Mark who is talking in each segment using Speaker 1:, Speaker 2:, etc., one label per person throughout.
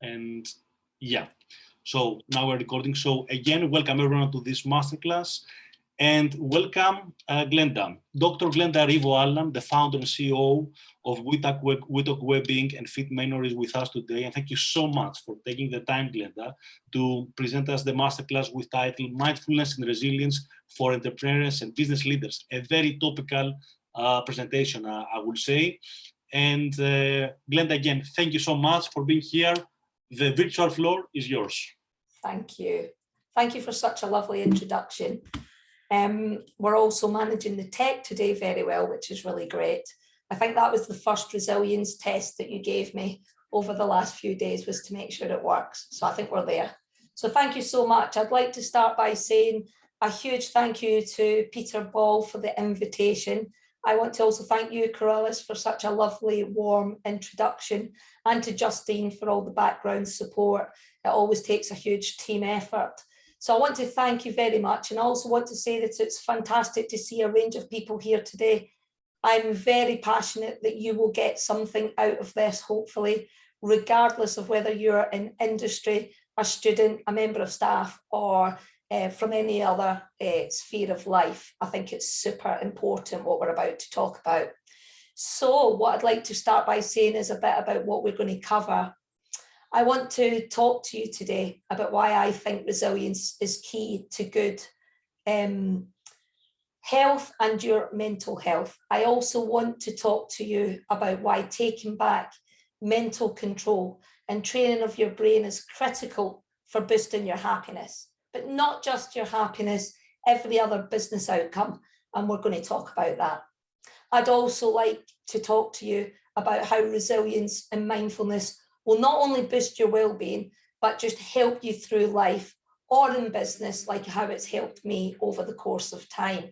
Speaker 1: And yeah, so now we're recording. So again, welcome everyone to this masterclass, and welcome Glenda, Dr. Glenda Rivoallan, the founder and CEO of WeTalk Wellbeing and Fit Mentor, is with us today. And thank you so much for taking the time, Glenda, to present us the masterclass with title Mindfulness and Resilience for Entrepreneurs and Business Leaders. A very topical presentation, I would say. And Glenda, again, thank you so much for being here. The virtual floor is yours.
Speaker 2: Thank you. Thank you for such a lovely introduction. We're also managing the tech today very well, which is really great. I think that was the first resilience test that you gave me over the last few days, was to make sure it works. So I think we're there. So thank you so much. I'd like to start by saying a huge thank you to Peter Ball for the invitation. I want to also thank you, Corellis, for such a lovely, warm introduction, and to Justine for all the background support. It always takes a huge team effort. So I want to thank you very much. And I also want to say that it's fantastic to see a range of people here today. I'm very passionate that you will get something out of this, hopefully, regardless of whether you're in industry, a student, a member of staff, or from any other sphere of life. I think it's super important what we're about to talk about. So what I'd like to start by saying is a bit about what we're going to cover. I want to talk to you today about why I think resilience is key to good health and your mental health. I also want to talk to you about why taking back mental control and training of your brain is critical for boosting your happiness. But not just your happiness, every other business outcome. And we're going to talk about that. I'd also like to talk to you about how resilience and mindfulness will not only boost your well-being, but just help you through life or in business, like how it's helped me over the course of time.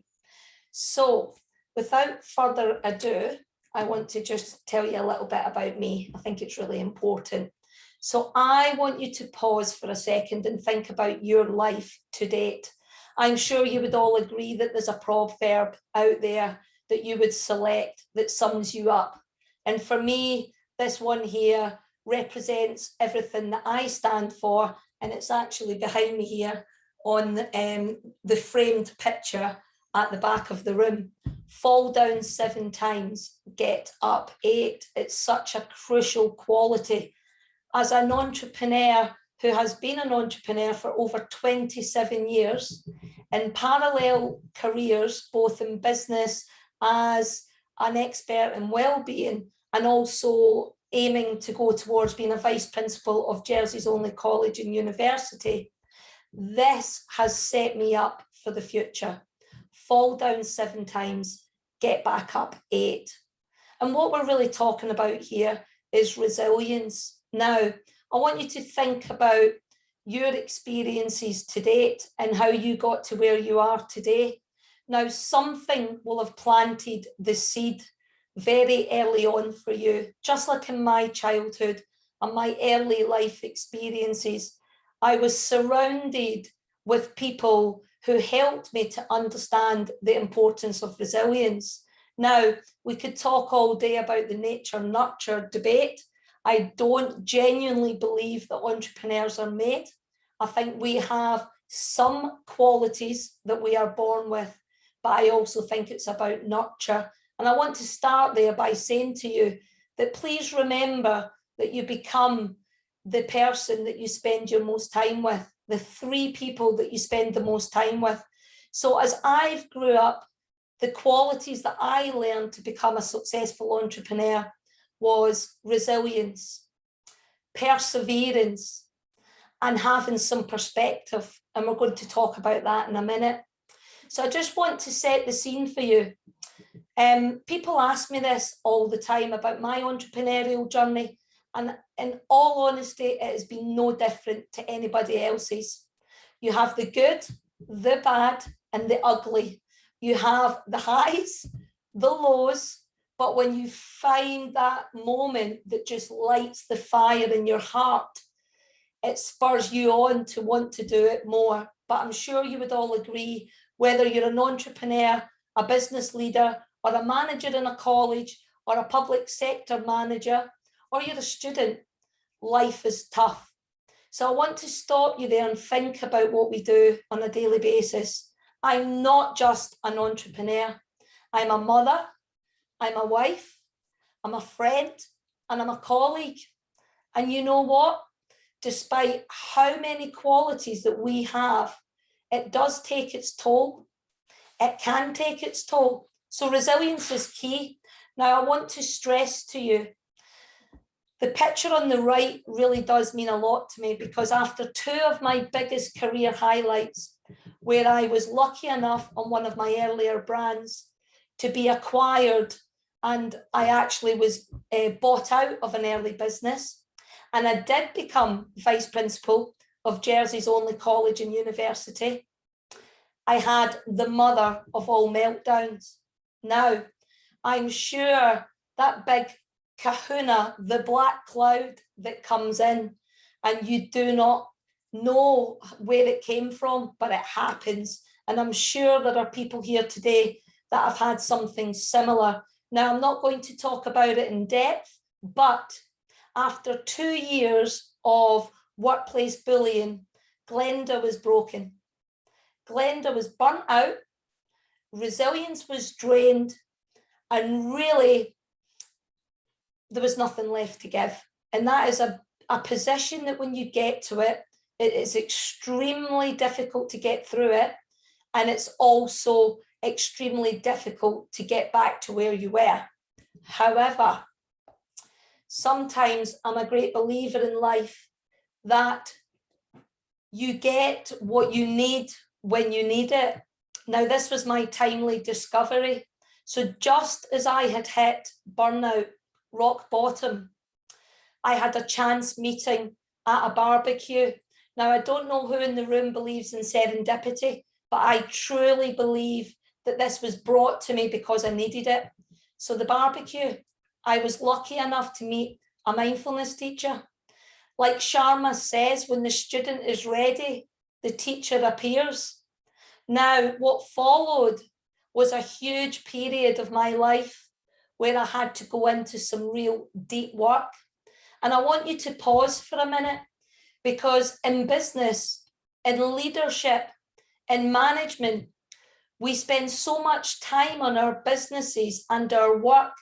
Speaker 2: So without further ado, I want to just tell you a little bit about me. I think it's really important. So I want you to pause for a second and think about your life to date. I'm sure you would all agree that there's a proverb out there that you would select that sums you up. And for me, this one here represents everything that I stand for, and it's actually behind me here on the framed picture at the back of the room. Fall down 7 times, get up 8. It's such a crucial quality. As an entrepreneur who has been an entrepreneur for over 27 years, in parallel careers, both in business as an expert in well-being, and also aiming to go towards being a vice principal of Jersey's only college and university, this has set me up for the future. Fall down 7 times, get back up 8. And what we're really talking about here is resilience. Now, I want you to think about your experiences to date and how you got to where you are today. Now, something will have planted the seed very early on for you, just like in my childhood and my early life experiences. I was surrounded with people who helped me to understand the importance of resilience. Now, we could talk all day about the nature-nurture debate. I don't genuinely believe that entrepreneurs are made. I think we have some qualities that we are born with, but I also think it's about nurture. And I want to start there by saying to you that please remember that you become the person that you spend your most time with, the 3 people that you spend the most time with. So as I've grew up, the qualities that I learned to become a successful entrepreneur was resilience, perseverance, and having some perspective. And we're going to talk about that in a minute. So I just want to set the scene for you. People ask me this all the time about my entrepreneurial journey. And in all honesty, it has been no different to anybody else's. You have the good, the bad, and the ugly. You have the highs, the lows, but when you find that moment that just lights the fire in your heart, it spurs you on to want to do it more. But I'm sure you would all agree, whether you're an entrepreneur, a business leader, or a manager in a college, or a public sector manager, or you're a student, life is tough. So I want to stop you there and think about what we do on a daily basis. I'm not just an entrepreneur. I'm a mother, I'm a wife, I'm a friend, and I'm a colleague. And you know what? Despite how many qualities that we have, it does take its toll. It can take its toll. So resilience is key. Now, I want to stress to you, the picture on the right really does mean a lot to me, because after 2 of my biggest career highlights, where I was lucky enough on one of my earlier brands to be acquired, and I actually was bought out of an early business, and I did become vice principal of Jersey's only college and university, I had the mother of all meltdowns. Now, I'm sure that big kahuna, the black cloud that comes in, and you do not know where it came from, but it happens. And I'm sure there are people here today that have had something similar. Now, I'm not going to talk about it in depth, but after 2 years of workplace bullying, Glenda was broken. Glenda was burnt out, resilience was drained, and really there was nothing left to give. And that is a position that when you get to it, it is extremely difficult to get through it. And it's also extremely difficult to get back to where you were. However, sometimes I'm a great believer in life that you get what you need when you need it. Now, this was my timely discovery. So just as I had hit burnout, rock bottom, I had a chance meeting at a barbecue. Now, I don't know who in the room believes in serendipity, but I truly believe that this was brought to me because I needed it. So the barbecue, I was lucky enough to meet a mindfulness teacher. Like Sharma says, when the student is ready, the teacher appears. Now, what followed was a huge period of my life where I had to go into some real deep work. And I want you to pause for a minute, because in business, in leadership, in management, we spend so much time on our businesses and our work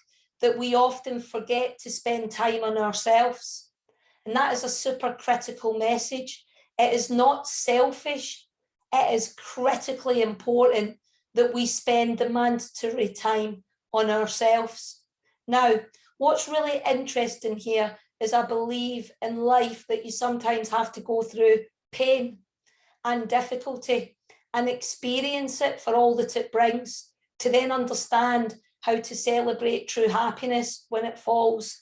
Speaker 2: that we often forget to spend time on ourselves. And that is a super critical message. It is not selfish. It is critically important that we spend the mandatory time on ourselves. Now, what's really interesting here is I believe in life that you sometimes have to go through pain and difficulty and experience it for all that it brings, to then understand how to celebrate true happiness when it falls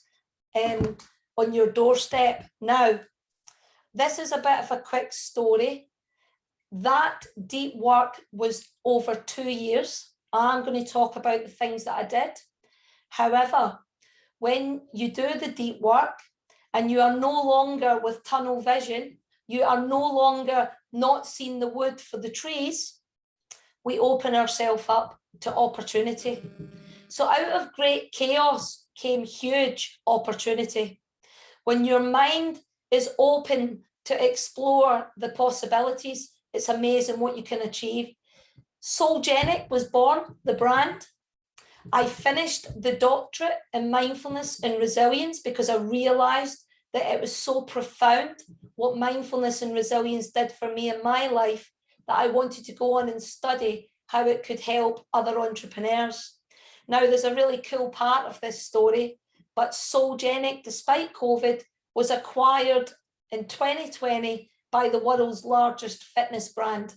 Speaker 2: on your doorstep. Now, this is a bit of a quick story. That deep work was over 2 years. I'm going to talk about the things that I did. However, when you do the deep work and you are no longer with tunnel vision, you are no longer not seeing the wood for the trees, we open ourselves up to opportunity. So out of great chaos came huge opportunity. When your mind is open to explore the possibilities, it's amazing what you can achieve. Soulgenic was born, the brand. I finished the doctorate in mindfulness and resilience because I realized that it was so profound what mindfulness and resilience did for me in my life that I wanted to go on and study how it could help other entrepreneurs. Now, there's a really cool part of this story, but Soulgenic, despite COVID, was acquired in 2020 by the world's largest fitness brand.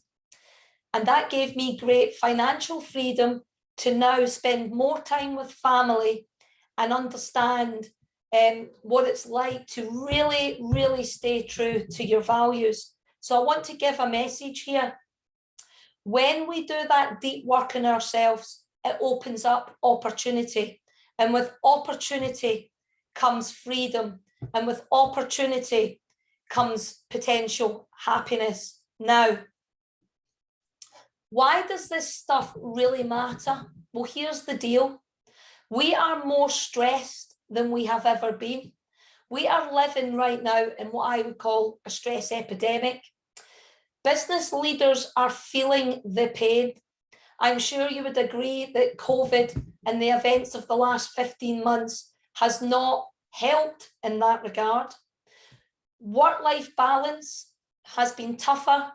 Speaker 2: And that gave me great financial freedom to now spend more time with family and understand what it's like to really, really stay true to your values. So I want to give a message here. When we do that deep work in ourselves, it opens up opportunity. And with opportunity comes freedom. And with opportunity comes potential happiness. Now, why does this stuff really matter? Well, here's the deal. We are more stressed than we have ever been. We are living right now in what I would call a stress epidemic. Business leaders are feeling the pain. I'm sure you would agree that COVID and the events of the last 15 months has not helped in that regard. Work-life balance has been tougher.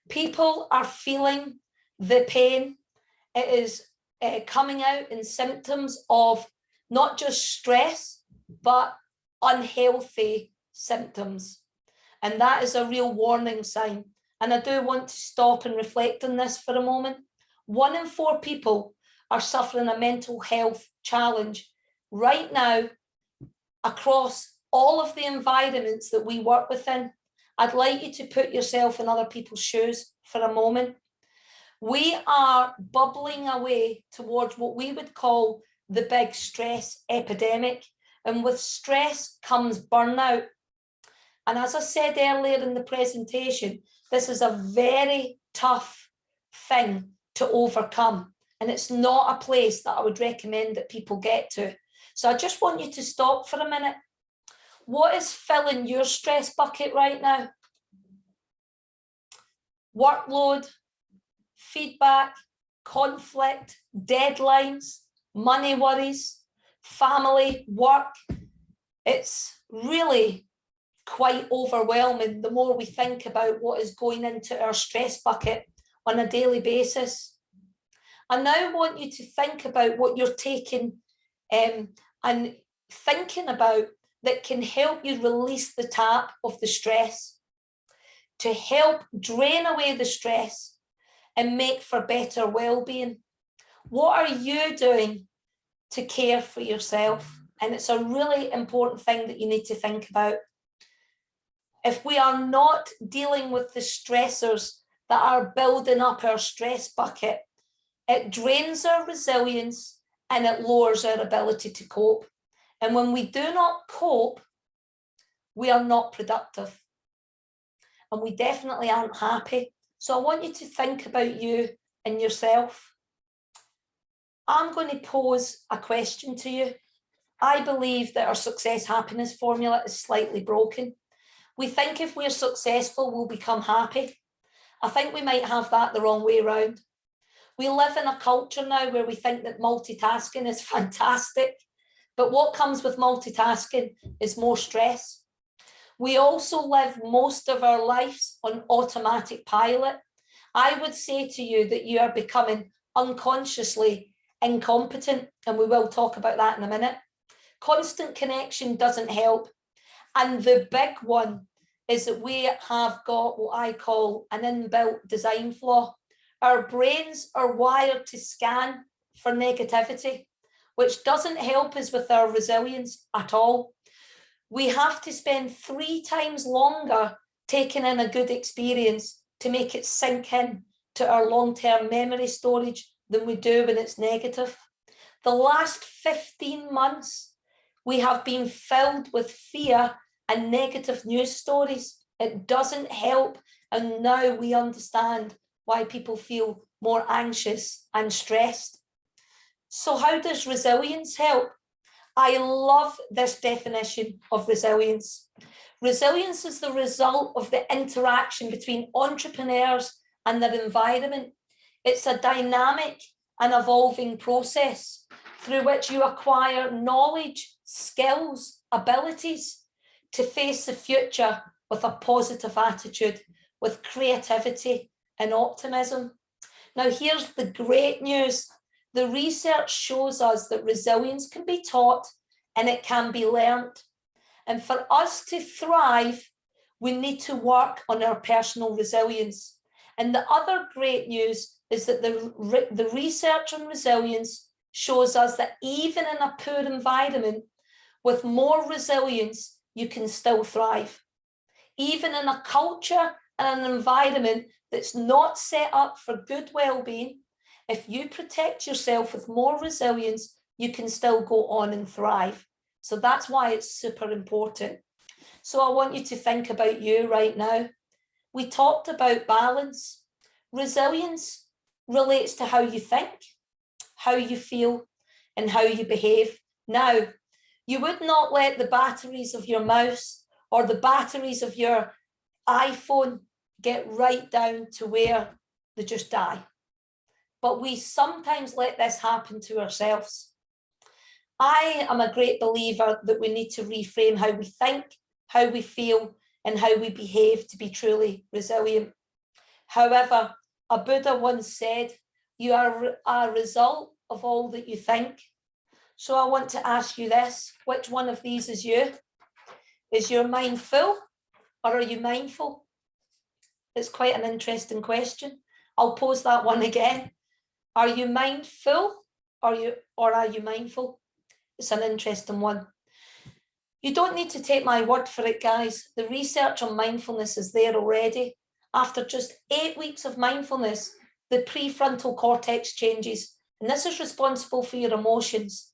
Speaker 2: People are feeling the pain. It is coming out in symptoms of not just stress, but unhealthy symptoms. And that is a real warning sign. And I do want to stop and reflect on this for a moment. 1 in 4 people are suffering a mental health challenge right now across all of the environments that we work within. I'd like you to put yourself in other people's shoes for a moment. We are bubbling away towards what we would call the big stress epidemic. And with stress comes burnout. And as I said earlier in the presentation, this is a very tough thing to overcome. And it's not a place that I would recommend that people get to. So I just want you to stop for a minute. What is filling your stress bucket right now? Workload, feedback, conflict, deadlines, money worries, family, work. It's really quite overwhelming the more we think about what is going into our stress bucket on a daily basis. I now want you to think about what you're taking and thinking about that can help you release the tap of the stress, to help drain away the stress and make for better well-being. What are you doing to care for yourself? And it's a really important thing that you need to think about. If we are not dealing with the stressors that are building up our stress bucket, it drains our resilience and it lowers our ability to cope. And when we do not cope, we are not productive. And we definitely aren't happy. So I want you to think about you and yourself. I'm going to pose a question to you. I believe that our success happiness formula is slightly broken. We think if we're successful, we'll become happy. I think we might have that the wrong way around. We live in a culture now where we think that multitasking is fantastic, but what comes with multitasking is more stress. We also live most of our lives on automatic pilot. I would say to you that you are becoming unconsciously incompetent, and we will talk about that in a minute. Constant connection doesn't help. And the big one is that we have got what I call an inbuilt design flaw. Our brains are wired to scan for negativity, which doesn't help us with our resilience at all. We have to spend 3 times longer taking in a good experience to make it sink in to our long-term memory storage than we do when it's negative. The last 15 months, we have been filled with fear and negative news stories. It doesn't help. And now we understand why people feel more anxious and stressed. So how does resilience help? I love this definition of resilience. Resilience is the result of the interaction between entrepreneurs and their environment. It's a dynamic and evolving process through which you acquire knowledge, skills, abilities to face the future with a positive attitude, with creativity and optimism. Now, here's the great news. The research shows us that resilience can be taught and it can be learned. And for us to thrive, we need to work on our personal resilience. And the other great news is that the research on resilience shows us that even in a poor environment, with more resilience, you can still thrive. Even in a culture and an environment that's not set up for good well-being, if you protect yourself with more resilience, you can still go on and thrive. So that's why it's super important. So I want you to think about you right now. We talked about balance. Resilience relates to how you think, how you feel, and how you behave. Now, You would not let the batteries of your mouse or the batteries of your iPhone get right down to where they just die. But we sometimes let this happen to ourselves. I am a great believer that we need to reframe how we think, how we feel, and how we behave to be truly resilient. However, a Buddha once said, you are a result of all that you think. So I want to ask you this, which one of these is you? Is your mind full or are you mindful? It's quite an interesting question. I'll pose that one again. Are you mindful or are you mindful? It's an interesting one. You don't need to take my word for it, guys. The research on mindfulness is there already. After just 8 weeks of mindfulness, the prefrontal cortex changes, and this is responsible for your emotions.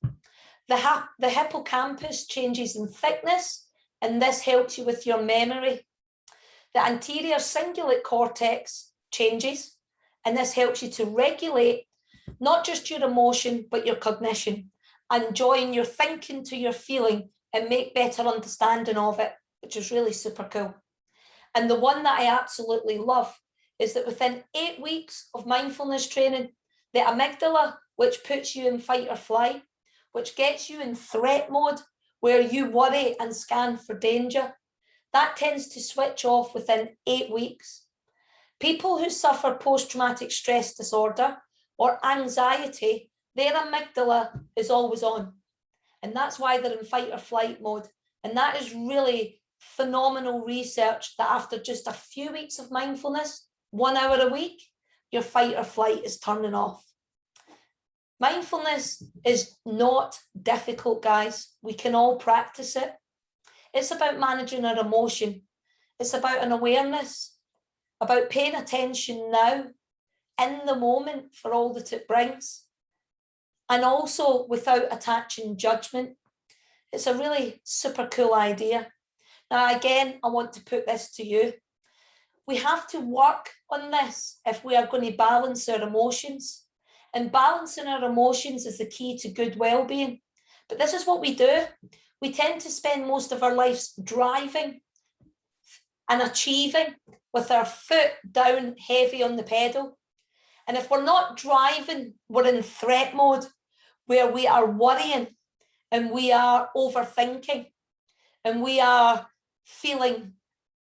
Speaker 2: The hippocampus changes in thickness, and this helps you with your memory. The anterior cingulate cortex changes, and this helps you to regulate not just your emotion, but your cognition, and join your thinking to your feeling and make better understanding of it, which is really super cool. And the one that I absolutely love is that within 8 weeks of mindfulness training, the amygdala, which puts you in fight or flight, which gets you in threat mode, where you worry and scan for danger, that tends to switch off within 8 weeks. People who suffer post-traumatic stress disorder or anxiety, their amygdala is always on. And that's why they're in fight or flight mode. And that is really phenomenal research that after just a few weeks of mindfulness, 1 hour a week, your fight or flight is turning off. Mindfulness is not difficult, guys. We can all practice it. It's about managing our emotion. It's about an awareness, about paying attention now, in the moment for all that it brings, and also without attaching judgment. It's a really super cool idea. Now, again, I want to put this to you. We have to work on this if we are going to balance our emotions. And balancing our emotions is the key to good well-being. But this is what we do. We tend to spend most of our lives driving and achieving with our foot down heavy on the pedal. And if we're not driving, we're in threat mode, where we are worrying and we are overthinking and we are feeling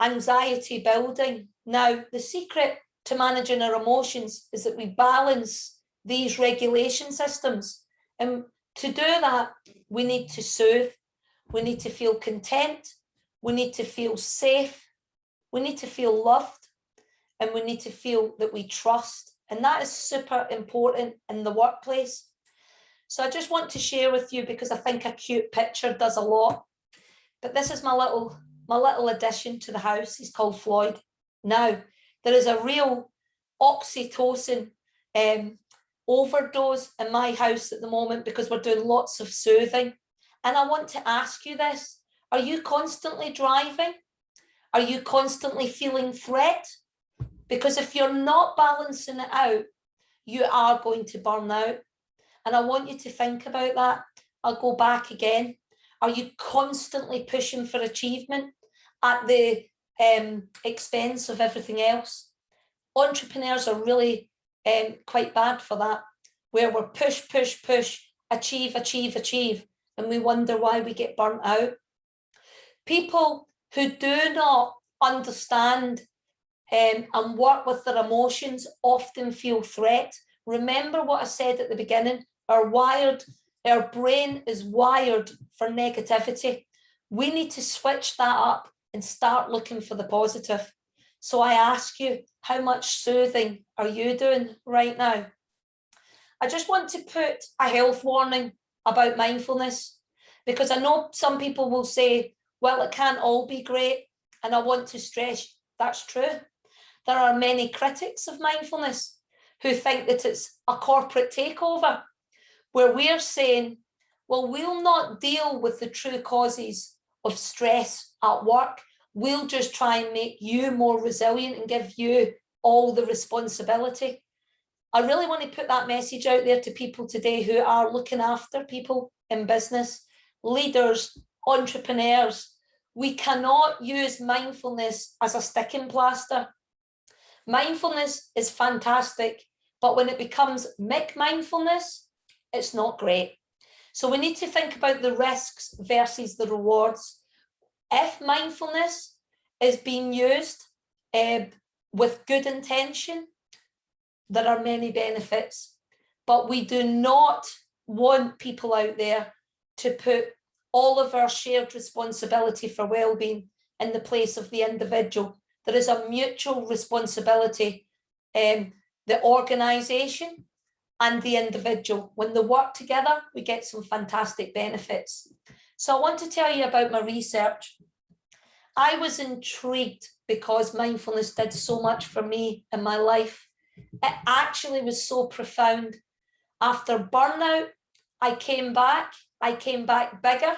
Speaker 2: anxiety building. Now, the secret to managing our emotions is that we balance these regulation systems. And to do that, we need to soothe. We need to feel content. We need to feel safe. We need to feel loved. And we need to feel that we trust. And that is super important in the workplace. So I just want to share with you, because I think a cute picture does a lot. But this is my little addition to the house. He's called Floyd. Now, there is a real oxytocin overdose in my house at the moment because we're doing lots of soothing. And I want to ask you this. Are you constantly driving? Are you constantly feeling threat? Because if you're not balancing it out, you are going to burn out. And I want you to think about that. I'll go back again. Are you constantly pushing for achievement at the expense of everything else? Entrepreneurs are really quite bad for that, where we're push, achieve, and we wonder why we get burnt out. People who do not understand and work with their emotions often feel threat. Remember what I said at the beginning, our brain is wired for negativity. We need to switch that up and start looking for the positive. So I ask you, how much soothing are you doing right now? I just want to put a health warning about mindfulness, because I know some people will say, well, it can't all be great. And I want to stress that's true. There are many critics of mindfulness who think that it's a corporate takeover, where we're saying, well, we'll not deal with the true causes of stress at work. We'll just try and make you more resilient and give you all the responsibility. I really want to put that message out there to people today who are looking after people in business. leaders, entrepreneurs, we cannot use mindfulness as a sticking plaster. Mindfulness is fantastic, but when it becomes mindfulness, it's not great. So we need to think about the risks versus the rewards. If mindfulness is being used with good intention, there are many benefits, but we do not want people out there to put all of our shared responsibility for well-being in the place of the individual. There is a mutual responsibility, the organisation and the individual. When they work together, we get some fantastic benefits. So I want to tell you about my research. I was intrigued because mindfulness did so much for me in my life. It actually was so profound. After burnout, I came back bigger.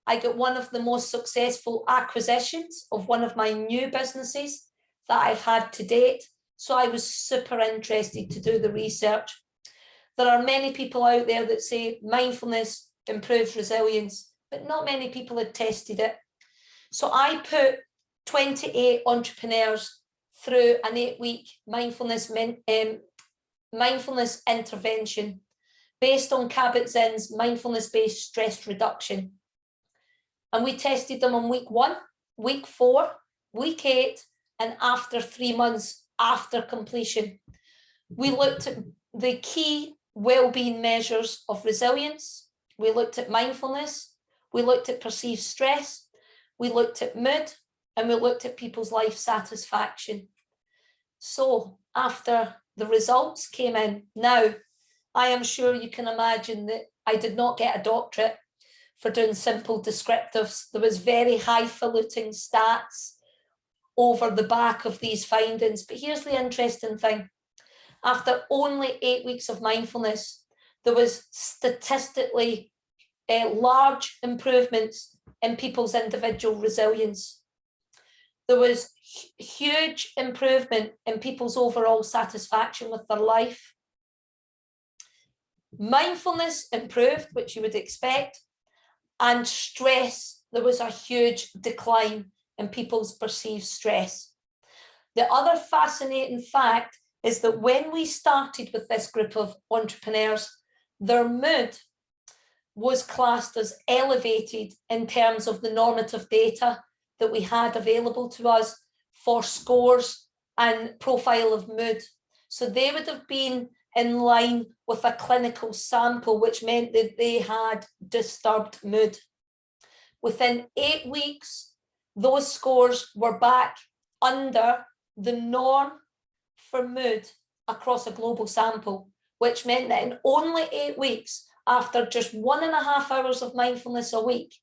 Speaker 2: I got one of the most successful acquisitions of one of my new businesses that I've had to date. So I was super interested to do the research. There are many people out there that say mindfulness improves resilience, but not many people had tested it. So I put 28 entrepreneurs through an 8-week mindfulness intervention based on Kabat-Zinn's mindfulness-based stress reduction. And we tested them on week 1, week 4, week 8, and after 3 months after completion. We looked at the key well-being measures of resilience. We looked at mindfulness. We looked at perceived stress. We looked at mood, and we looked at people's life satisfaction. So after the results came in, now I am sure you can imagine that I did not get a doctorate for doing simple descriptives. There was very highfalutin stats over the back of these findings. But here's the interesting thing. After only 8 weeks of mindfulness, there was statistically large improvements in people's individual resilience. There was huge improvement in people's overall satisfaction with their life. Mindfulness improved, which you would expect, and stress, there was a huge decline in people's perceived stress. The other fascinating fact is that when we started with this group of entrepreneurs, their mood was classed as elevated in terms of the normative data that we had available to us for scores and profile of mood. So they would have been in line with a clinical sample, which meant that they had disturbed mood. Within 8 weeks, those scores were back under the norm for mood across a global sample, which meant that in only 8 weeks, after just 1.5 hours of mindfulness a week,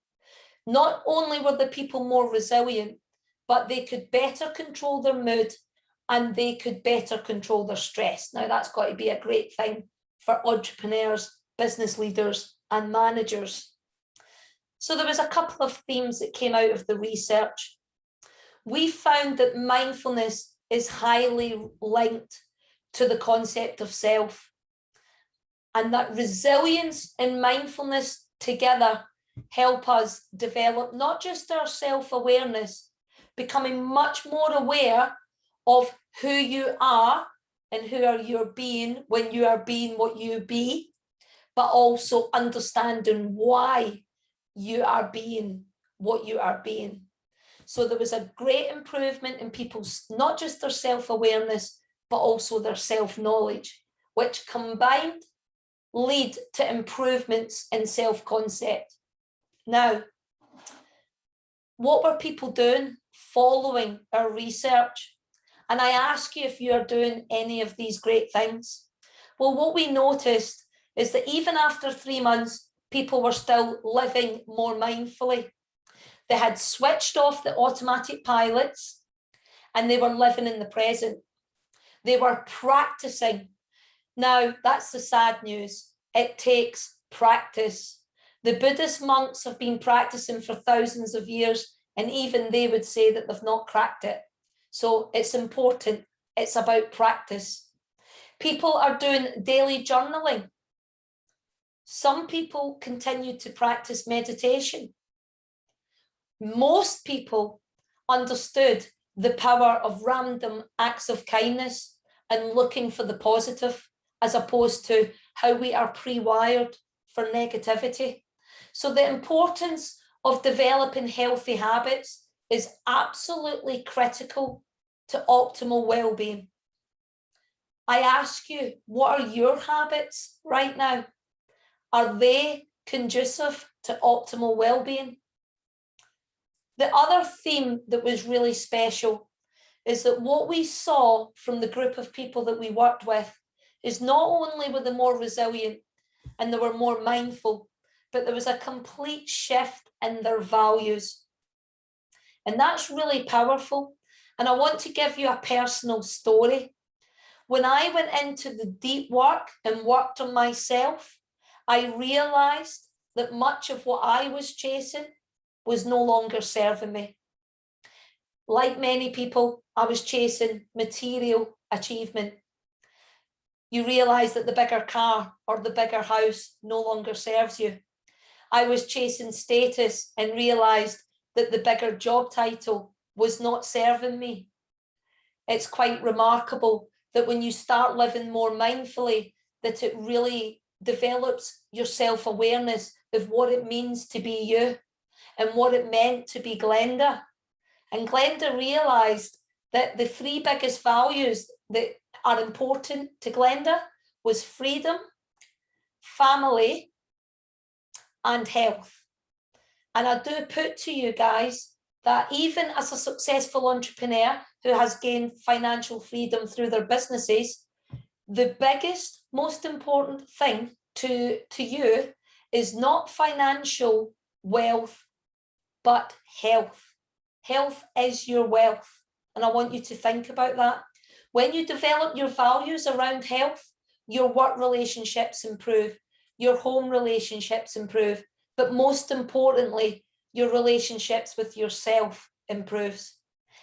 Speaker 2: not only were the people more resilient, but they could better control their mood and they could better control their stress. Now, that's got to be a great thing for entrepreneurs, business leaders, and managers. So there was a couple of themes that came out of the research. We found that mindfulness is highly linked to the concept of self, and that resilience and mindfulness together help us develop not just our self-awareness, becoming much more aware of who you are and who are you being when you are being what you be, but also understanding why you are being what you are being. So there was a great improvement in people's, not just their self-awareness, but also their self-knowledge, which combined lead to improvements in self-concept. Now, what were people doing following our research? And I ask you if you are doing any of these great things. Well, what we noticed is that even after 3 months, people were still living more mindfully. They had switched off the automatic pilots and they were living in the present. They were practicing. Now, that's the sad news. It takes practice. The Buddhist monks have been practicing for thousands of years, and even they would say that they've not cracked it. So it's important. It's about practice. People are doing daily journaling. Some people continue to practice meditation. Most people understood the power of random acts of kindness and looking for the positive, as opposed to how we are pre-wired for negativity. So the importance of developing healthy habits is absolutely critical to optimal well-being. I ask you, what are your habits right now? Are they conducive to optimal well-being? The other theme that was really special is that what we saw from the group of people that we worked with is not only were they more resilient and they were more mindful, but there was a complete shift in their values. And that's really powerful. And I want to give you a personal story. When I went into the deep work and worked on myself, I realized that much of what I was chasing was no longer serving me. Like many people, I was chasing material achievement. You realize that the bigger car or the bigger house no longer serves you. I was chasing status and realized that the bigger job title was not serving me. It's quite remarkable that when you start living more mindfully, that it really develops your self-awareness of what it means to be you and what it meant to be Glenda. And Glenda realized that the three biggest values that are important to Glenda was freedom, family, and health. And I do put to you guys that even as a successful entrepreneur who has gained financial freedom through their businesses, the biggest, most important thing to you is not financial wealth, but health. Health is your wealth. And I want you to think about that. When you develop your values around health, your work relationships improve, your home relationships improve, but most importantly, your relationships with yourself improves.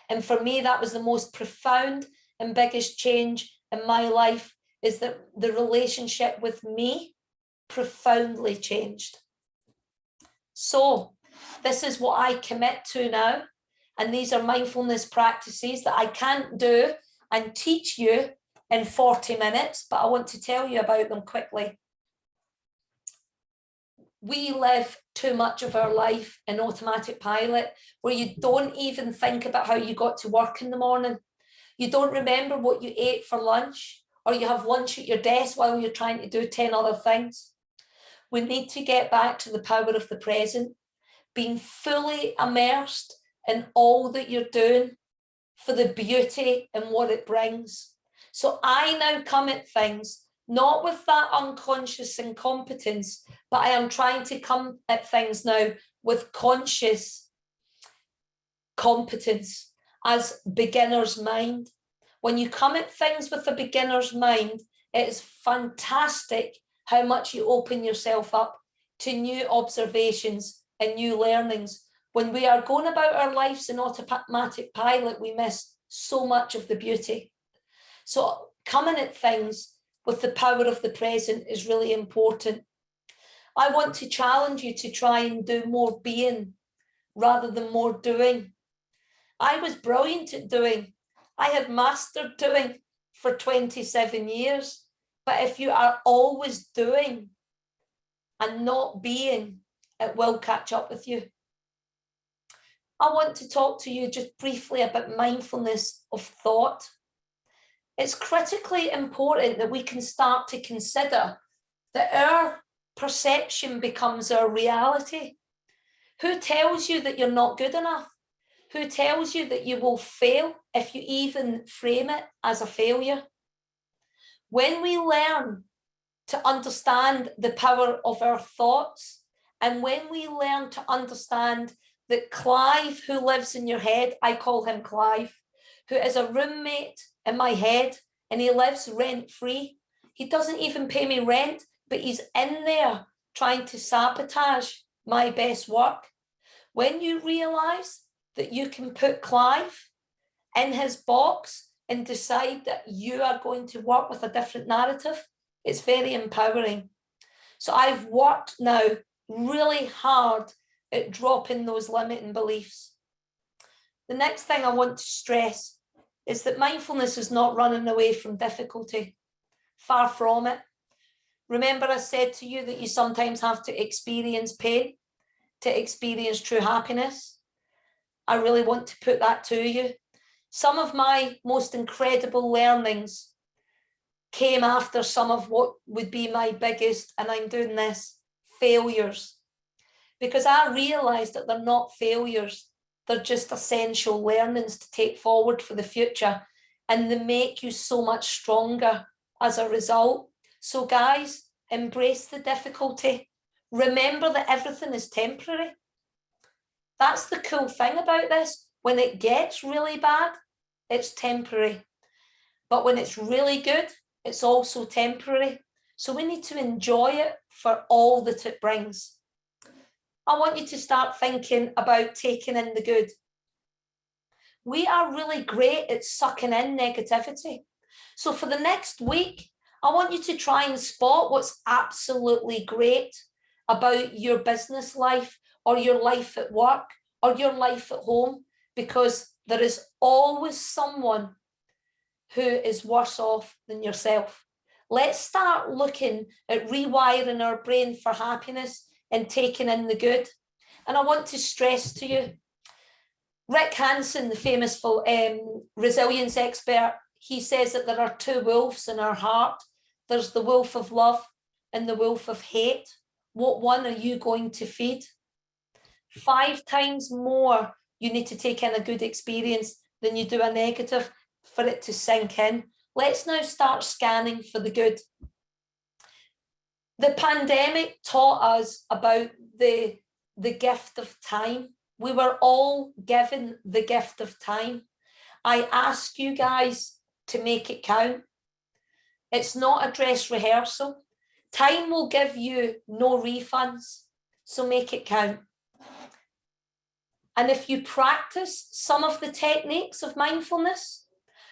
Speaker 2: And for me, that was the most profound and biggest change in my life, is that the relationship with me profoundly changed. So this is what I commit to now. And these are mindfulness practices that I can't do and teach you in 40 minutes, but I want to tell you about them quickly. We live too much of our life in automatic pilot, where you don't even think about how you got to work in the morning. You don't remember what you ate for lunch, or you have lunch at your desk while you're trying to do 10 other things. We need to get back to the power of the present, being fully immersed in all that you're doing for the beauty and what it brings. So I now come at things not with that unconscious incompetence, but I am trying to come at things now with conscious competence as beginner's mind. When you come at things with a beginner's mind, it is fantastic how much you open yourself up to new observations and new learnings. When we are going about our lives in automatic pilot, we miss so much of the beauty. So coming at things with the power of the present is really important. I want to challenge you to try and do more being rather than more doing. I was brilliant at doing. I had mastered doing for 27 years. But if you are always doing and not being, it will catch up with you. I want to talk to you just briefly about mindfulness of thought. It's critically important that we can start to consider that our perception becomes our reality. Who tells you that you're not good enough? Who tells you that you will fail if you even frame it as a failure? When we learn to understand the power of our thoughts, and when we learn to understand that Clive, who lives in your head, I call him Clive, who is a roommate in my head, and he lives rent-free. He doesn't even pay me rent, but he's in there trying to sabotage my best work. When you realize that you can put Clive in his box and decide that you are going to work with a different narrative, it's very empowering. So I've worked now really hard at dropping those limiting beliefs. The next thing I want to stress is that mindfulness is not running away from difficulty. Far from it. Remember, I said to you that you sometimes have to experience pain to experience true happiness. I really want to put that to you. Some of my most incredible learnings came after some of what would be my biggest, and I'm doing this, failures. Because I realized that they're not failures. They're just essential learnings to take forward for the future. And they make you so much stronger as a result. So guys, embrace the difficulty. Remember that everything is temporary. That's the cool thing about this. When it gets really bad, it's temporary. But when it's really good, it's also temporary. So we need to enjoy it for all that it brings. I want you to start thinking about taking in the good. We are really great at sucking in negativity. So for the next week, I want you to try and spot what's absolutely great about your business life or your life at work or your life at home, because there is always someone who is worse off than yourself. Let's start looking at rewiring our brain for happiness and taking in the good. And I want to stress to you, Rick Hansen, the famous resilience expert, he says that there are two wolves in our heart. There's the wolf of love and the wolf of hate. What one are you going to feed? 5 times more you need to take in a good experience than you do a negative for it to sink in. Let's now start scanning for the good. The pandemic taught us about the gift of time. We were all given the gift of time. I ask you guys to make it count. It's not a dress rehearsal. Time will give you no refunds, so make it count. And if you practice some of the techniques of mindfulness,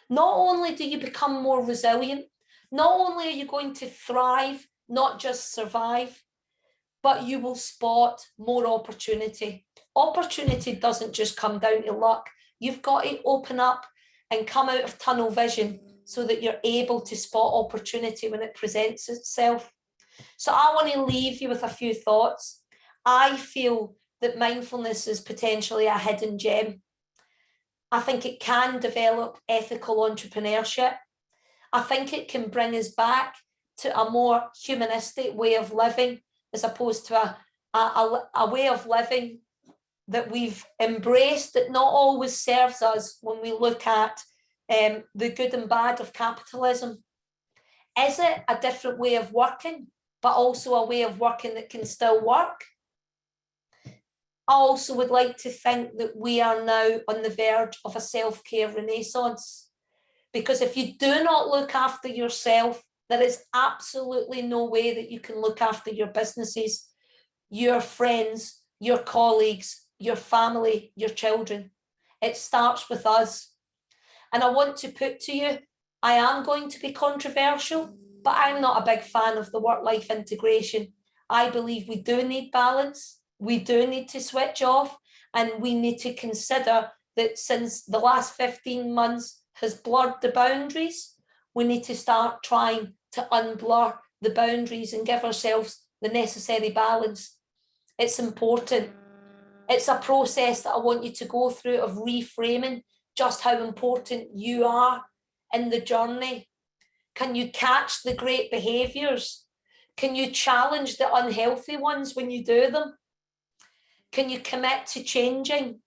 Speaker 2: not only do you become more resilient, not only are you going to thrive, not just survive, but you will spot more opportunity. Opportunity doesn't just come down to luck. You've got to open up and come out of tunnel vision so that you're able to spot opportunity when it presents itself. So I want to leave you with a few thoughts. I feel that mindfulness is potentially a hidden gem. I think it can develop ethical entrepreneurship. I think it can bring us back to a more humanistic way of living, as opposed to a way of living that we've embraced that not always serves us when we look at the good and bad of capitalism. Is it a different way of working, but also a way of working that can still work? I also would like to think that we are now on the verge of a self-care renaissance, because if you do not look after yourself, there is absolutely no way that you can look after your businesses, your friends, your colleagues, your family, your children. It starts with us. And I want to put to you, I am going to be controversial, but I'm not a big fan of the work-life integration. I believe we do need balance. We do need to switch off, and we need to consider that since the last 15 months has blurred the boundaries, we need to start trying to unblur the boundaries and give ourselves the necessary balance. It's important. It's a process that I want you to go through of reframing just how important you are in the journey. Can you catch the great behaviors? Can you challenge the unhealthy ones when you do them? Can you commit to changing?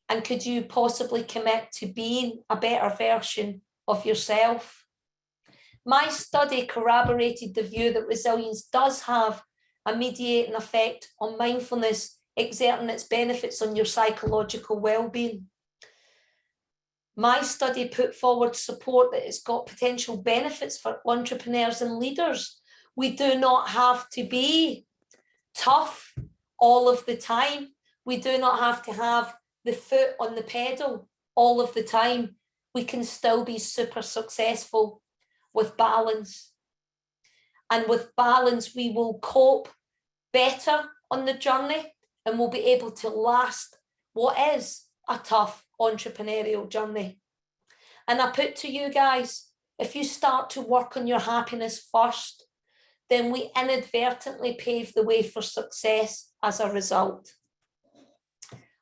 Speaker 2: And could you possibly commit to being a better version of yourself? My study corroborated the view that resilience does have a mediating effect on mindfulness, exerting its benefits on your psychological well-being. My study put forward support that it's got potential benefits for entrepreneurs and leaders. We do not have to be tough all of the time. We do not have to have the foot on the pedal all of the time. We can still be super successful with balance. And with balance, we will cope better on the journey and will be able to last what is a tough entrepreneurial journey. And I put to you guys, if you start to work on your happiness first, then we inadvertently pave the way for success as a result.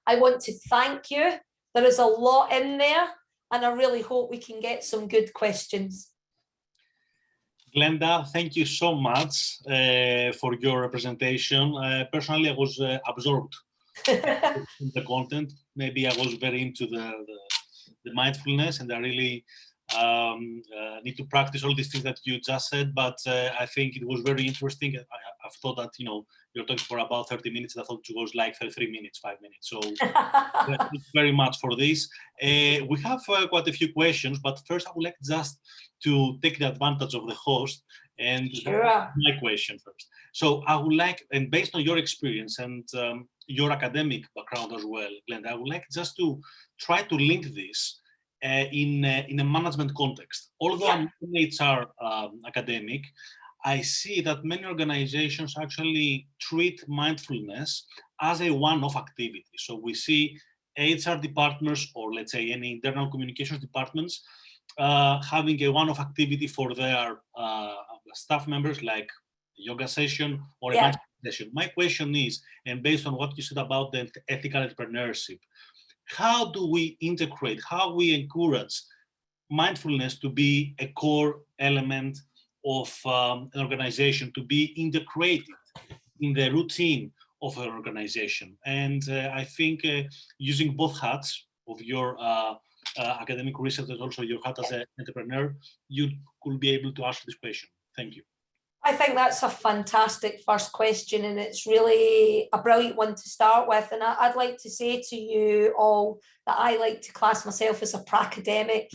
Speaker 2: I want to thank you. There is a lot in there, and I really hope we can get some good questions.
Speaker 1: Glenda, thank you so much for your presentation. Personally, I was absorbed in the content. Maybe I was very into the mindfulness, and I really need to practice all these things that you just said. But I think it was very interesting. I've thought that, you know, you're talking for about 30 minutes. I thought it was like 33 minutes, 5 minutes. So thank you very much for this. We have quite a few questions, but first I would like just to take the advantage of the host and
Speaker 2: Sure.
Speaker 1: my question first. So I would like, and based on your experience and your academic background as well, Glenda, I would like just to try to link this in a management context. Although I'm an HR academic, I see that many organizations actually treat mindfulness as a one-off activity. So we see HR departments, or let's say any internal communications departments, having a one-off activity for their staff members, like a yoga session or a mindfulness session. My question is, and based on what you said about the ethical entrepreneurship, how do we integrate, how we encourage mindfulness to be a core element of an organization, to be integrated in the routine of an organization? And I think using both hats of your academic research and also your hat as an entrepreneur, you could be able to answer this question. Thank you.
Speaker 2: I think that's a fantastic first question, and it's really a brilliant one to start with. And I'd like to say to you all that I like to class myself as a pracademic.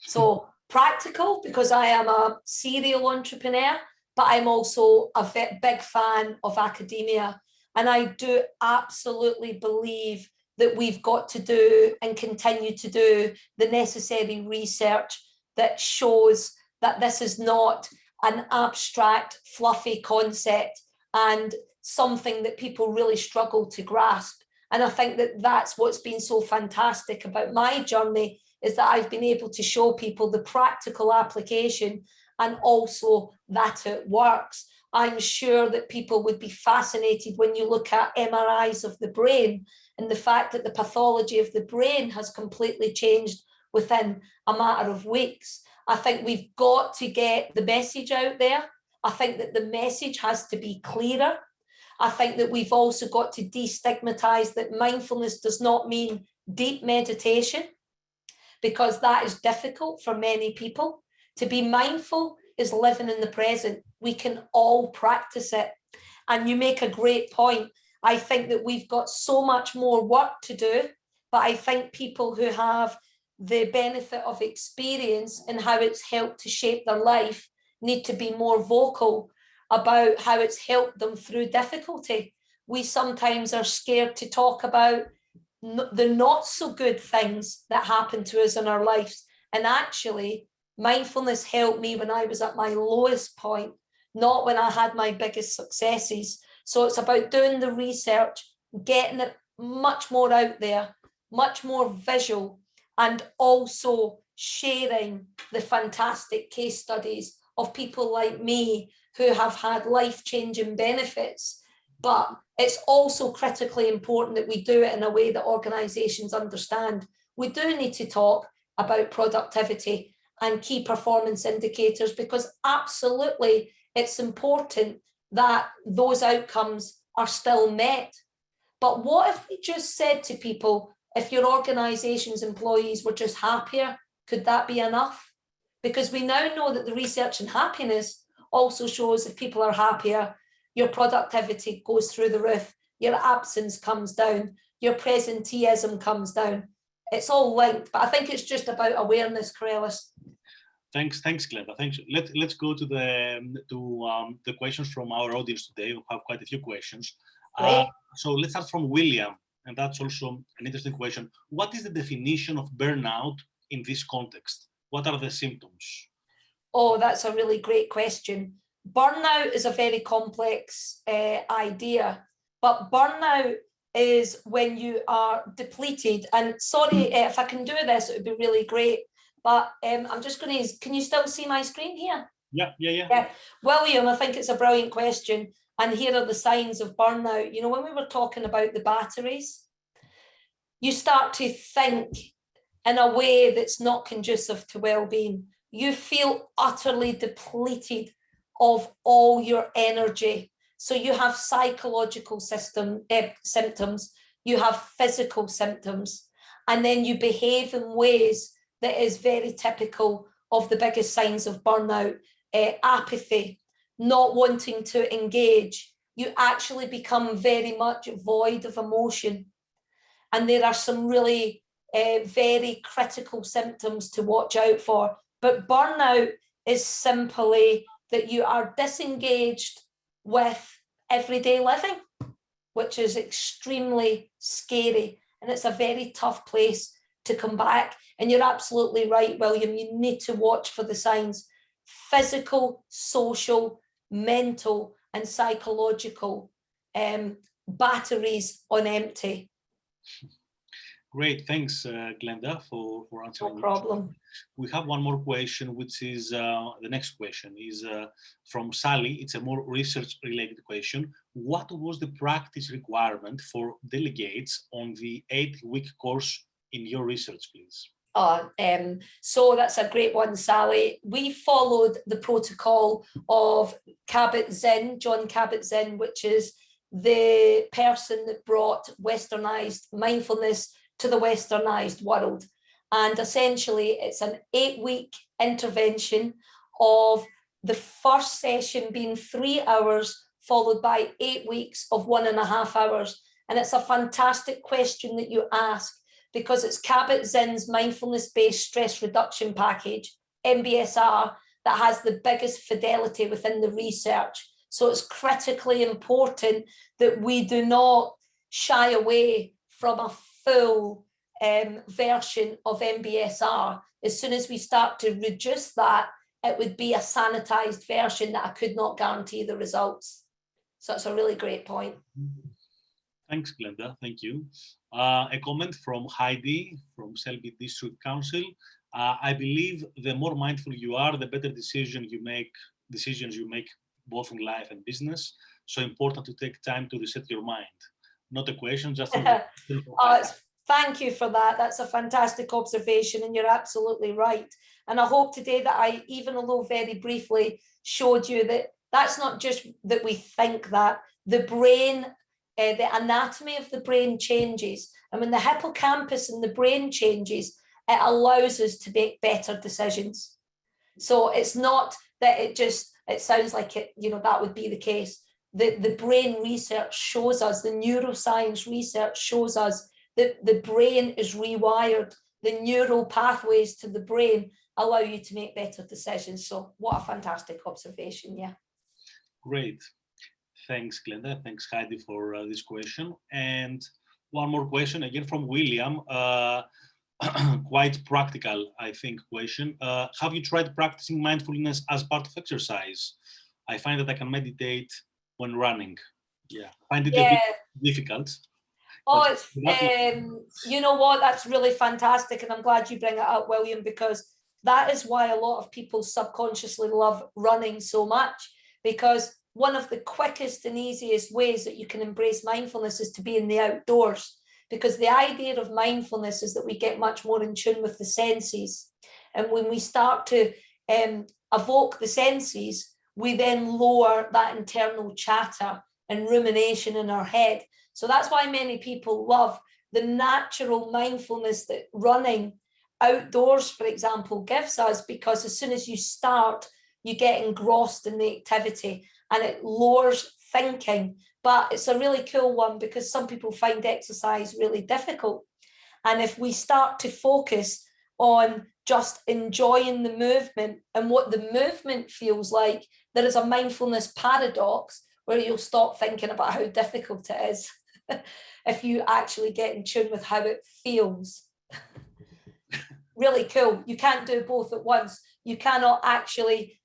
Speaker 2: So practical, because I am a serial entrepreneur, but I'm also a big fan of academia. And I do absolutely believe that we've got to do and continue to do the necessary research that shows that this is not an abstract, fluffy concept and something that people really struggle to grasp. And I think that that's what's been so fantastic about my journey, is that I've been able to show people the practical application and also that it works. I'm sure that people would be fascinated when you look at MRIs of the brain and the fact that the pathology of the brain has completely changed within a matter of weeks. I think we've got to get the message out there. I think that the message has to be clearer. I think that we've also got to destigmatize that mindfulness does not mean deep meditation, because that is difficult for many people. To be mindful is living in the present. We can all practice it. And you make a great point. I think that we've got so much more work to do, but I think people who have the benefit of experience and how it's helped to shape their life need to be more vocal about how it's helped them through difficulty. We sometimes are scared to talk about the not so good things that happen to us in our lives. And actually, mindfulness helped me when I was at my lowest point, not when I had my biggest successes. So it's about doing the research, getting it much more out there, much more visual, and also sharing the fantastic case studies of people like me who have had life-changing benefits. But it's also critically important that we do it in a way that organizations understand. We do need to talk about productivity and key performance indicators, because absolutely it's important that those outcomes are still met. But what if we just said to people, if your organization's employees were just happier, could that be enough? Because we now know that the research in happiness also shows if people are happier, your productivity goes through the roof, your absence comes down, your presenteeism comes down. It's all linked, but I think it's just about awareness, Corellis.
Speaker 1: Thanks, Glenda. Thanks. Let's go to the questions from our audience today. We have quite a few questions. So let's start from William, and that's also an interesting question. What is the definition of burnout in this context? What are the symptoms?
Speaker 2: Oh, that's a really great question. burnout is a very complex idea, but burnout is when you are depleted. And sorry, if I can do this, it would be really great. But I'm just going to, can you still see my screen here?
Speaker 1: Yeah.
Speaker 2: William, I think it's a brilliant question. And here are the signs of burnout. You know, when we were talking about the batteries, you start to think in a way that's not conducive to well-being. You feel utterly depleted of all your energy. So you have psychological symptoms, you have physical symptoms, and then you behave in ways that is very typical of the biggest signs of burnout. Apathy, not wanting to engage. You actually become very much void of emotion. And there are some really very critical symptoms to watch out for. But burnout is simply that you are disengaged with everyday living, which is extremely scary. And it's a very tough place to come back. And you're absolutely right, William. You need to watch for the signs: physical, social, mental, and psychological batteries on empty.
Speaker 1: Great, thanks, Glenda, for answering.
Speaker 2: No problem.
Speaker 1: We have one more question, which is the next question is from Sally. It's a more research-related question. What was the practice requirement for delegates on the 8-week course in your research, please?
Speaker 2: So that's a great one, Sally. We followed the protocol of Kabat-Zinn, John Kabat-Zinn, which is the person that brought Westernized mindfulness to the Westernized world. And essentially, it's an 8-week intervention of the first session being 3 hours, followed by 8 weeks of 1.5 hours. And it's a fantastic question that you ask, because it's Kabat-Zinn's mindfulness-based stress reduction package, MBSR, that has the biggest fidelity within the research. So it's critically important that we do not shy away from a full version of MBSR. As soon as we start to reduce that, it would be a sanitized version that I could not guarantee the results. So it's a really great point.
Speaker 1: Thanks, Glenda. Thank you. A comment from Heidi from Selby District Council. I believe the more mindful you are, the better decisions you make both in life and business. So important to take time to reset your mind. Not a question, just
Speaker 2: thank you for that. That's a fantastic observation, and you're absolutely right. And I hope today that I, even although very briefly, showed you that that's not just that we think that. The brain, the anatomy of the brain changes. And when the hippocampus in the brain changes, it allows us to make better decisions. So it's not that it sounds like it, that would be the case. The brain research shows us, the neuroscience research shows us that the brain is rewired. The neural pathways to the brain allow you to make better decisions. So what a fantastic observation, yeah.
Speaker 1: Great. Thanks, Glenda. Thanks, Heidi, for this question. And one more question, again from William. Quite practical, I think, question. Have you tried practicing mindfulness as part of exercise? I find that I can meditate when running. Yeah, I find it a bit difficult.
Speaker 2: Oh, it's you know what? That's really fantastic, and I'm glad you bring it up, William, because that is why a lot of people subconsciously love running so much, because one of the quickest and easiest ways that you can embrace mindfulness is to be in the outdoors, because the idea of mindfulness is that we get much more in tune with the senses. And when we start to evoke the senses, we then lower that internal chatter and rumination in our head. So that's why many people love the natural mindfulness that running outdoors, for example, gives us, because as soon as you start, you get engrossed in the activity and it lowers thinking. But it's a really cool one because some people find exercise really difficult. And if we start to focus on just enjoying the movement and what the movement feels like, there is a mindfulness paradox where you'll stop thinking about how difficult it is if you actually get in tune with how it feels. Really cool. You can't do both at once. You cannot actually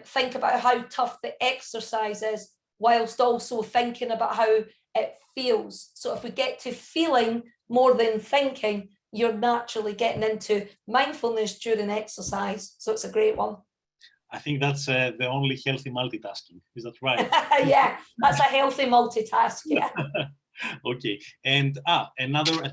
Speaker 2: think about how tough the exercise is, whilst also thinking about how it feels. So if we get to feeling more than thinking, you're naturally getting into mindfulness during exercise. So it's a great one.
Speaker 1: I think that's the only healthy multitasking. Is that right?
Speaker 2: Yeah, that's a healthy multitask. Yeah.
Speaker 1: Okay. And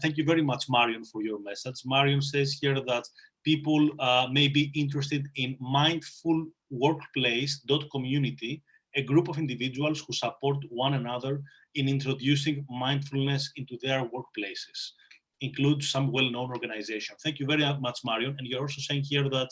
Speaker 1: thank you very much, Marion, for your message. Marion says here that people may be interested in mindful workplace.community, a group of individuals who support one another in introducing mindfulness into their workplaces. Include some well-known organizations. Thank you very much, Marion. And you're also saying here that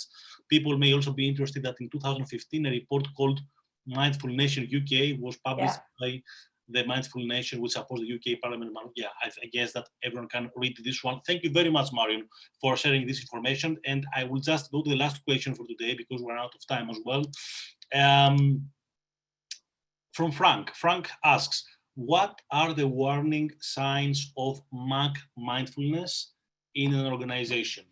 Speaker 1: people may also be interested that in 2015, a report called Mindful Nation UK was published by the Mindful Nation, which supports the UK Parliament. Yeah, I guess that everyone can read this one. Thank you very much, Marion, for sharing this information. And I will just go to the last question for today because we're out of time as well. From Frank. Frank asks, what are the warning signs of mindfulness in an organization?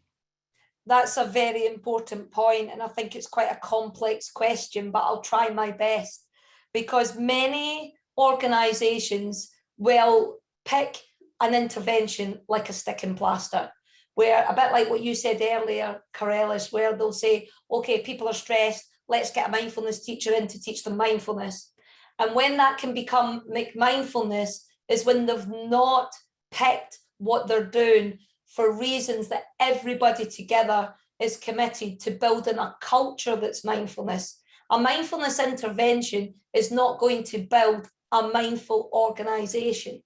Speaker 2: That's a very important point, and I think it's quite a complex question, but I'll try my best, because many organizations will pick an intervention like a stick and plaster, where, a bit like what you said earlier, Karelis, where they'll say, okay, people are stressed, let's get a mindfulness teacher in to teach them mindfulness. And when that can become mindfulness is when they've not picked what they're doing for reasons that everybody together is committed to building a culture that's mindfulness. A mindfulness intervention is not going to build a mindful organization.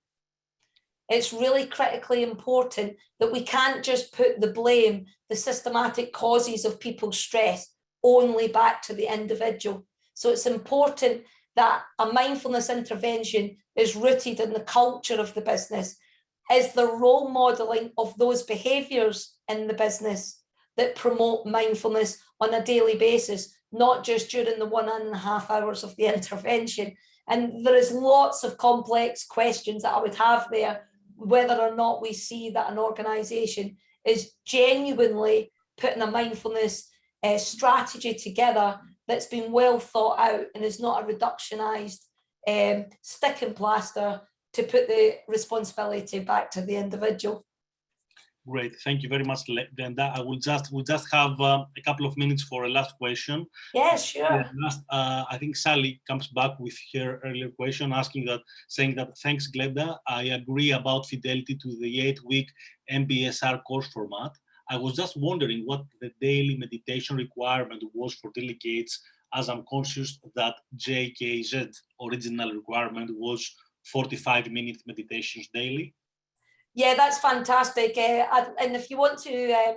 Speaker 2: It's really critically important that we can't just put the blame, the systematic causes of people's stress, only back to the individual. So it's important that a mindfulness intervention is rooted in the culture of the business, is the role modeling of those behaviors in the business that promote mindfulness on a daily basis, not just during the 1.5 hours of the intervention. And there is lots of complex questions that I would have there, whether or not we see that an organization is genuinely putting a mindfulness strategy together that's been well thought out and is not a reductionized stick and plaster to put the responsibility back to the individual.
Speaker 1: Great, thank you very much, Glenda. We'll just have a couple of minutes for a last question.
Speaker 2: Yeah, sure.
Speaker 1: I think Sally comes back with her earlier question, saying that thanks, Glenda. I agree about fidelity to the 8-week MBSR course format. I was just wondering what the daily meditation requirement was for delegates, as I'm conscious that JKZ original requirement was 45-minute meditations daily.
Speaker 2: Yeah, that's fantastic. And if you want to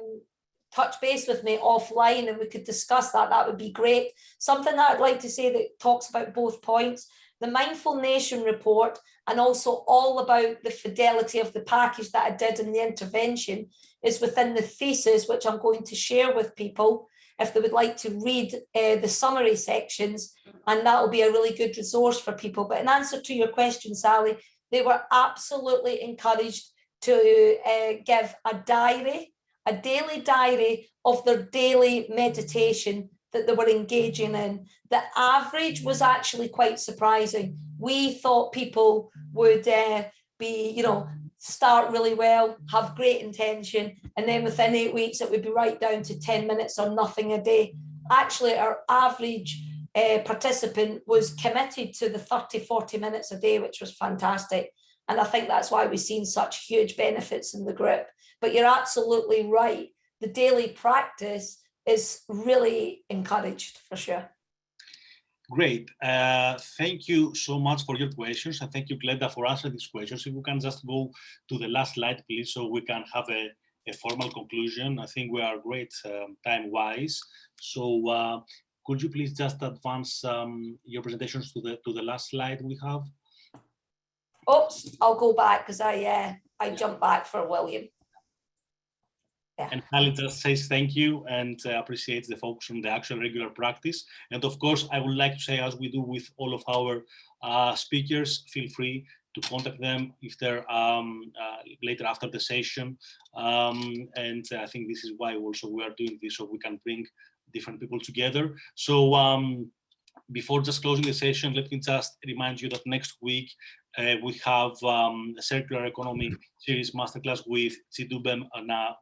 Speaker 2: touch base with me offline and we could discuss that, that would be great. Something that I'd like to say that talks about both points, the Mindful Nation report, and also all about the fidelity of the package that I did in the intervention is within the thesis, which I'm going to share with people if they would like to read the summary sections, and that will be a really good resource for people. But in answer to your question, Sally, they were absolutely encouraged to give a daily diary of their daily meditation that they were engaging in. The average was actually quite surprising. We thought people would be, start really well, have great intention, and then within 8 weeks, it would be right down to 10 minutes or nothing a day. Actually, our average participant was committed to the 30-40 minutes a day, which was fantastic. And I think that's why we've seen such huge benefits in the group. But you're absolutely right. The daily practice is really encouraged for sure.
Speaker 1: Great. Thank you so much for your questions. And thank you, Glenda, for answering these questions. If we can just go to the last slide, please, so we can have a formal conclusion. I think we are great time-wise. So could you please just advance your presentations to the last slide we have?
Speaker 2: Oops, I'll go back because I jumped back for William. Yeah.
Speaker 1: And Sally just says thank you and appreciates the focus on the actual regular practice. And of course, I would like to say, as we do with all of our speakers, feel free to contact them if they're later after the session. And I think this is why also we are doing this, so we can bring different people together. So before just closing the session, let me just remind you that next week we have a circular economy series masterclass with Chidubem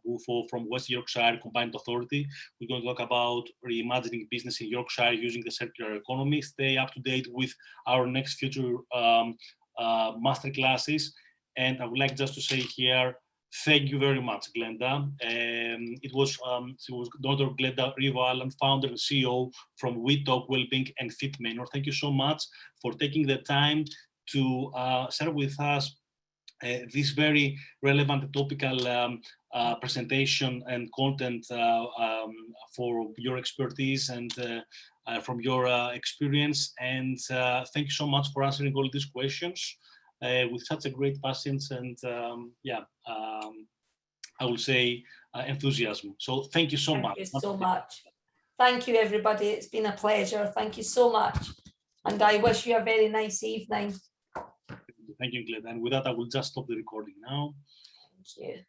Speaker 1: Bufo from West Yorkshire Combined Authority. We're going to talk about reimagining business in Yorkshire using the circular economy. Stay up to date with our next future masterclasses. And I would like just to say here, thank you very much, Glenda. It was Dr. Glenda Rivoallan, founder and CEO from We Talk Wellbeing and Fit Manor. Thank you so much for taking the time to share with us this very relevant topical presentation and content for your expertise and from your experience. And thank you so much for answering all these questions with such a great patience and I will say enthusiasm. So thank you so much.
Speaker 2: Thank you so much. Thank you, everybody. It's been a pleasure. Thank you so much. And I wish you a very nice evening.
Speaker 1: Thank you, Glenda. And with that, I will just stop the recording now.
Speaker 2: Thank you.